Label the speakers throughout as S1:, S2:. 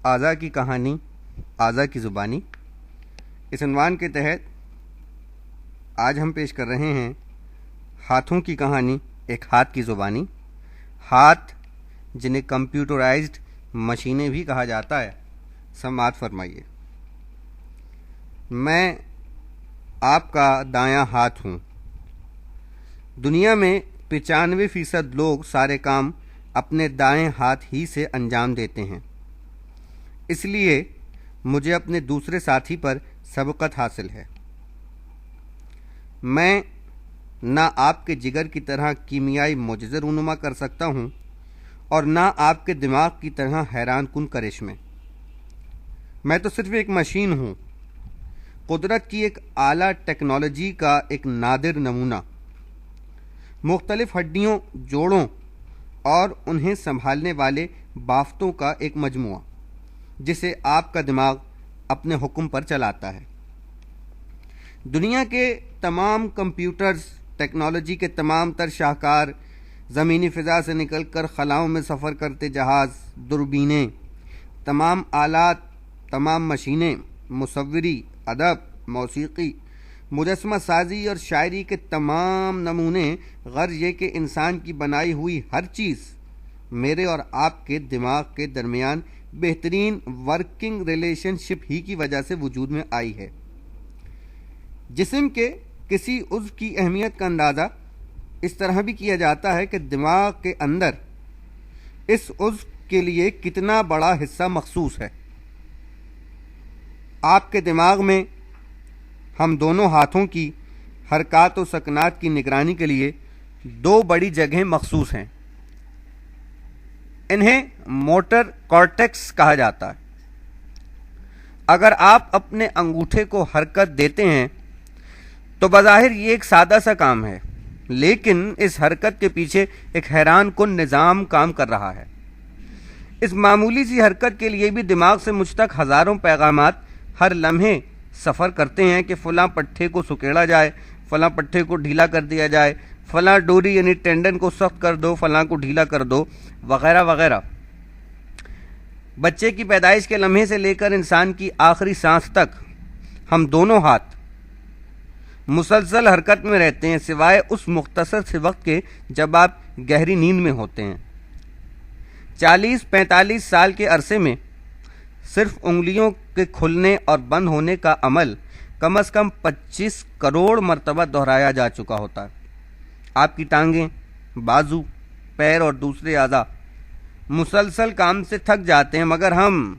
S1: اعضاء کی کہانی، اعضاء کی زبانی، اس عنوان کے تحت آج ہم پیش کر رہے ہیں ہاتھوں کی کہانی، ایک ہاتھ کی زبانی۔ ہاتھ جنہیں کمپیوٹرائزڈ مشینیں بھی کہا جاتا ہے، سماعت فرمائیے۔ میں آپ کا دایاں ہاتھ ہوں۔ دنیا میں 95% لوگ سارے کام اپنے دائیں ہاتھ ہی سے انجام دیتے ہیں، اس لیے مجھے اپنے دوسرے ساتھی پر سبقت حاصل ہے۔ میں نہ آپ کے جگر کی طرح کیمیائی معجزے رونما کر سکتا ہوں اور نہ آپ کے دماغ کی طرح حیران کن کرشمے۔ میں تو صرف ایک مشین ہوں، قدرت کی ایک اعلیٰ ٹیکنالوجی کا ایک نادر نمونہ، مختلف ہڈیوں، جوڑوں اور انہیں سنبھالنے والے بافتوں کا ایک مجموعہ، جسے آپ کا دماغ اپنے حکم پر چلاتا ہے۔ دنیا کے تمام کمپیوٹرز، ٹیکنالوجی کے تمام تر شاہکار، زمینی فضا سے نکل کر خلاؤں میں سفر کرتے جہاز، دوربینیں، تمام آلات، تمام مشینیں، مصوری، ادب، موسیقی، مجسمہ سازی اور شاعری کے تمام نمونے، غرض یہ کہ انسان کی بنائی ہوئی ہر چیز میرے اور آپ کے دماغ کے درمیان بہترین ورکنگ ریلیشن شپ ہی کی وجہ سے وجود میں آئی ہے۔ جسم کے کسی عضو کی اہمیت کا اندازہ اس طرح بھی کیا جاتا ہے کہ دماغ کے اندر اس عضو کے لیے کتنا بڑا حصہ مخصوص ہے۔ آپ کے دماغ میں ہم دونوں ہاتھوں کی حرکات و سکنات کی نگرانی کے لیے 2 بڑی جگہیں مخصوص ہیں۔ انہیں موٹر کارٹیکس کہا جاتا ہے۔ اگر آپ اپنے انگوٹھے کو حرکت دیتے ہیں تو بظاہر یہ ایک سادہ سا کام ہے، لیکن اس حرکت کے پیچھے ایک حیران کن نظام کام کر رہا ہے۔ اس معمولی سی حرکت کے لیے بھی دماغ سے مجھ تک ہزاروں پیغامات ہر لمحے سفر کرتے ہیں کہ فلاں پٹھے کو سکیڑا جائے، فلاں پٹھے کو ڈھیلا کر دیا جائے، فلاں ڈوری یعنی ٹینڈن کو سخت کر دو، فلاں کو ڈھیلا کر دو، وغیرہ وغیرہ۔ بچے کی پیدائش کے لمحے سے لے کر انسان کی آخری سانس تک ہم دونوں ہاتھ مسلسل حرکت میں رہتے ہیں، سوائے اس مختصر سے وقت کے جب آپ گہری نیند میں ہوتے ہیں۔ 40-45 سال کے عرصے میں صرف انگلیوں کے کھلنے اور بند ہونے کا عمل کم از کم 25 کروڑ مرتبہ دہرایا جا چکا ہوتا ہے۔ آپ کی ٹانگیں، بازو، پیر اور دوسرے اعضاء مسلسل کام سے تھک جاتے ہیں، مگر ہم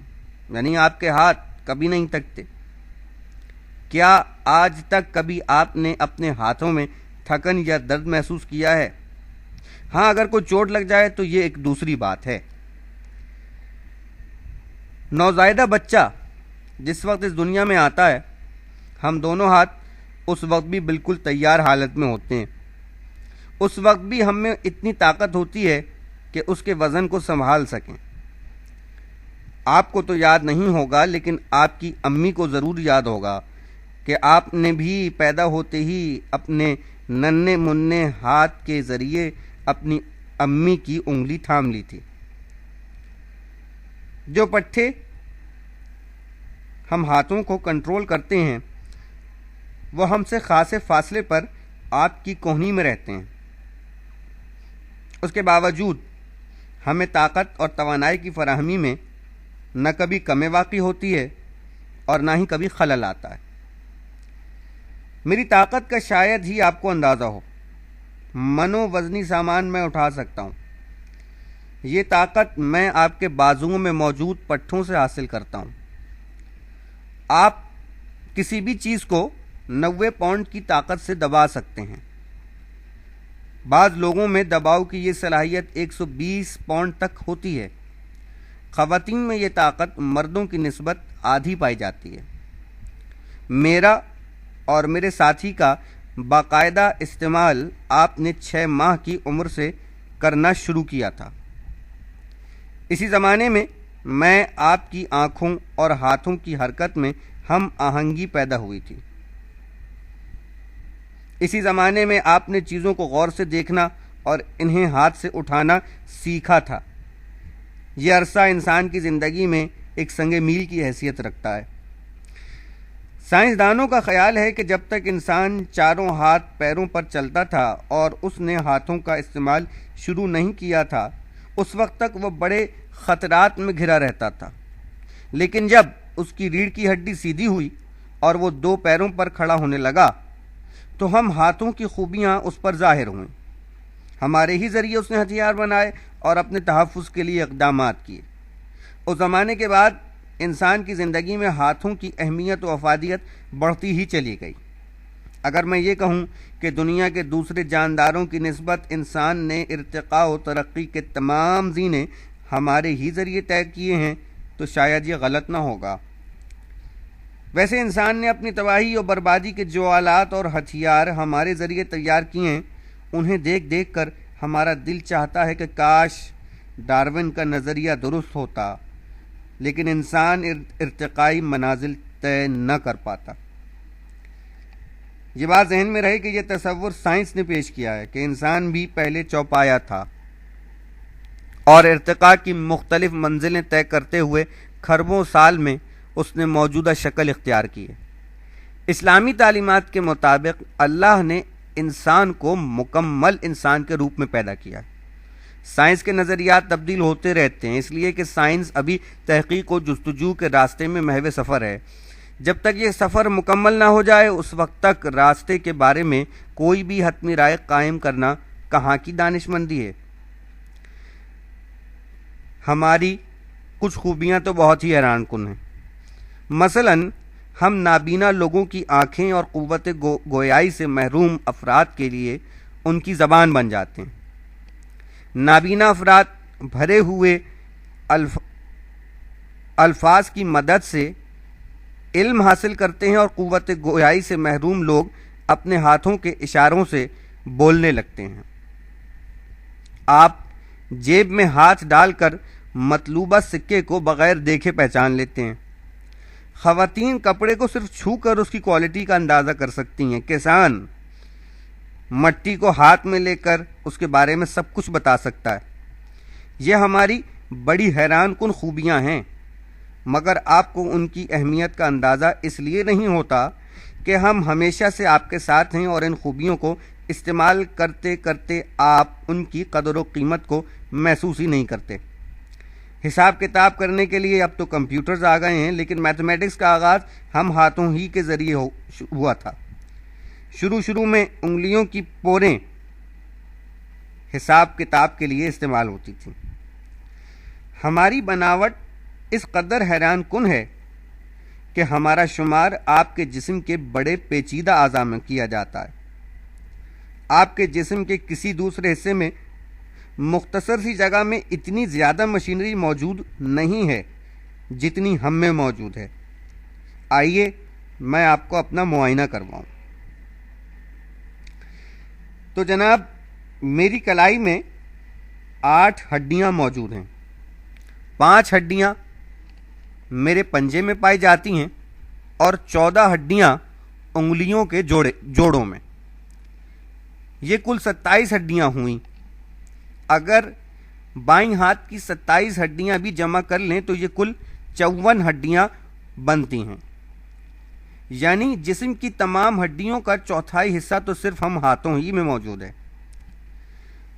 S1: یعنی آپ کے ہاتھ کبھی نہیں تھکتے۔ کیا آج تک کبھی آپ نے اپنے ہاتھوں میں تھکن یا درد محسوس کیا ہے؟ ہاں، اگر کوئی چوٹ لگ جائے تو یہ ایک دوسری بات ہے۔ نوزائیدہ بچہ جس وقت اس دنیا میں آتا ہے، ہم دونوں ہاتھ اس وقت بھی بالکل تیار حالت میں ہوتے ہیں۔ اس وقت بھی ہم میں اتنی طاقت ہوتی ہے کہ اس کے وزن کو سنبھال سکیں۔ آپ کو تو یاد نہیں ہوگا، لیکن آپ کی امی کو ضرور یاد ہوگا کہ آپ نے بھی پیدا ہوتے ہی اپنے ننھے منھے ہاتھ کے ذریعے اپنی امی کی انگلی تھام لی تھی۔ جو پٹھے ہم ہاتھوں کو کنٹرول کرتے ہیں وہ ہم سے خاصے فاصلے پر آپ کی کوہنی میں رہتے ہیں۔ اس کے باوجود ہمیں طاقت اور توانائی کی فراہمی میں نہ کبھی کمی واقع ہوتی ہے اور نہ ہی کبھی خلل آتا ہے۔ میری طاقت کا شاید ہی آپ کو اندازہ ہو۔ منو وزنی سامان میں اٹھا سکتا ہوں۔ یہ طاقت میں آپ کے بازوؤں میں موجود پٹھوں سے حاصل کرتا ہوں۔ آپ کسی بھی چیز کو 90 پاؤنڈ کی طاقت سے دبا سکتے ہیں۔ بعض لوگوں میں دباؤ کی یہ صلاحیت 120 پاؤنڈ تک ہوتی ہے۔ خواتین میں یہ طاقت مردوں کی نسبت آدھی پائی جاتی ہے۔ میرا اور میرے ساتھی کا باقاعدہ استعمال آپ نے 6 ماہ کی عمر سے کرنا شروع کیا تھا۔ اسی زمانے میں میں آپ کی آنکھوں اور ہاتھوں کی حرکت میں ہم آہنگی پیدا ہوئی تھی۔ اسی زمانے میں آپ نے چیزوں کو غور سے دیکھنا اور انہیں ہاتھ سے اٹھانا سیکھا تھا۔ یہ عرصہ انسان کی زندگی میں ایک سنگ میل کی حیثیت رکھتا ہے۔ سائنسدانوں کا خیال ہے کہ جب تک انسان چاروں ہاتھ پیروں پر چلتا تھا اور اس نے ہاتھوں کا استعمال شروع نہیں کیا تھا، اس وقت تک وہ بڑے خطرات میں گھرا رہتا تھا، لیکن جب اس کی ریڑھ کی ہڈی سیدھی ہوئی اور وہ 2 پیروں پر کھڑا ہونے لگا تو ہم ہاتھوں کی خوبیاں اس پر ظاہر ہوئیں۔ ہمارے ہی ذریعے اس نے ہتھیار بنائے اور اپنے تحفظ کے لیے اقدامات کیے۔ اس زمانے کے بعد انسان کی زندگی میں ہاتھوں کی اہمیت و افادیت بڑھتی ہی چلی گئی۔ اگر میں یہ کہوں کہ دنیا کے دوسرے جانداروں کی نسبت انسان نے ارتقاء و ترقی کے تمام زینے ہمارے ہی ذریعے طے کیے ہیں تو شاید یہ غلط نہ ہوگا۔ ویسے انسان نے اپنی تباہی و بربادی کے جو آلات اور ہتھیار ہمارے ذریعے تیار کیے ہیں، انہیں دیکھ دیکھ کر ہمارا دل چاہتا ہے کہ کاش ڈارون کا نظریہ درست ہوتا، لیکن انسان ارتقائی منازل طے نہ کر پاتا۔ یہ بات ذہن میں رہے کہ یہ تصور سائنس نے پیش کیا ہے کہ انسان بھی پہلے چوپایا تھا اور ارتقاء کی مختلف منزلیں طے کرتے ہوئے کھربوں سال میں اس نے موجودہ شکل اختیار کی ہے۔ اسلامی تعلیمات کے مطابق اللہ نے انسان کو مکمل انسان کے روپ میں پیدا کیا ہے۔ سائنس کے نظریات تبدیل ہوتے رہتے ہیں، اس لیے کہ سائنس ابھی تحقیق و جستجو کے راستے میں محو سفر ہے۔ جب تک یہ سفر مکمل نہ ہو جائے اس وقت تک راستے کے بارے میں کوئی بھی حتمی رائے قائم کرنا کہاں کی دانش مندی ہے۔ ہماری کچھ خوبیاں تو بہت ہی حیران کن ہیں۔ مثلاً ہم نابینا لوگوں کی آنکھیں اور قوت گویائی سے محروم افراد کے لیے ان کی زبان بن جاتے ہیں۔ نابینا افراد بھرے ہوئے الفاظ کی مدد سے علم حاصل کرتے ہیں اور قوت گویائی سے محروم لوگ اپنے ہاتھوں کے اشاروں سے بولنے لگتے ہیں۔ آپ جیب میں ہاتھ ڈال کر مطلوبہ سکے کو بغیر دیکھے پہچان لیتے ہیں۔ خواتین کپڑے کو صرف چھو کر اس کی کوالٹی کا اندازہ کر سکتی ہیں۔ کسان مٹی کو ہاتھ میں لے کر اس کے بارے میں سب کچھ بتا سکتا ہے۔ یہ ہماری بڑی حیران کن خوبیاں ہیں، مگر آپ کو ان کی اہمیت کا اندازہ اس لیے نہیں ہوتا کہ ہم ہمیشہ سے آپ کے ساتھ ہیں اور ان خوبیوں کو استعمال کرتے کرتے آپ ان کی قدر و قیمت کو محسوس ہی نہیں کرتے۔ حساب کتاب کرنے کے لیے اب تو کمپیوٹرز آ گئے ہیں، لیکن میتھمیٹکس کا آغاز ہم ہاتھوں ہی کے ذریعے ہوا تھا۔ شروع میں انگلیوں کی پوریں حساب کتاب کے لیے استعمال ہوتی تھیں۔ ہماری بناوٹ اس قدر حیران کن ہے کہ ہمارا شمار آپ کے جسم کے بڑے پیچیدہ اعضاء میں کیا جاتا ہے۔ آپ کے جسم کے کسی دوسرے حصے میں مختصر سی جگہ میں اتنی زیادہ مشینری موجود نہیں ہے جتنی ہم میں موجود ہے۔ آئیے میں آپ کو اپنا معائنہ کرواؤں۔ تو جناب، میری کلائی میں 8 ہڈیاں موجود ہیں۔ 5 ہڈیاں میرے پنجے میں پائی جاتی ہیں اور 14 ہڈیاں انگلیوں کے جوڑوں میں۔ یہ کل 27 ہڈیاں ہوئیں۔ اگر بائیں ہاتھ کی 27 ہڈیاں بھی جمع کر لیں تو یہ کل 54 ہڈیاں بنتی ہیں، یعنی جسم کی تمام ہڈیوں کا 1/4 حصہ تو صرف ہم ہاتھوں ہی میں موجود ہے۔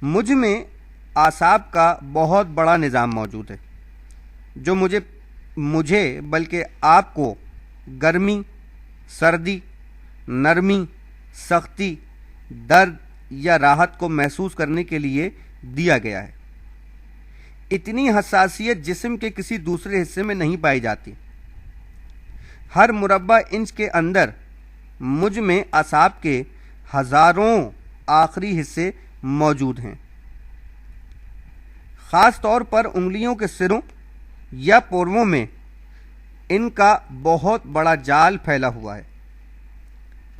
S1: مجھ میں اعصاب کا بہت بڑا نظام موجود ہے جو مجھے بلکہ آپ کو گرمی، سردی، نرمی، سختی، درد یا راحت کو محسوس کرنے کے لیے دیا گیا ہے۔ اتنی حساسیت جسم کے کسی دوسرے حصے میں نہیں پائی جاتی۔ ہر مربع انچ کے اندر مجھ میں اعصاب کے ہزاروں آخری حصے موجود ہیں۔ خاص طور پر انگلیوں کے سروں یا پوروں میں ان کا بہت بڑا جال پھیلا ہوا ہے۔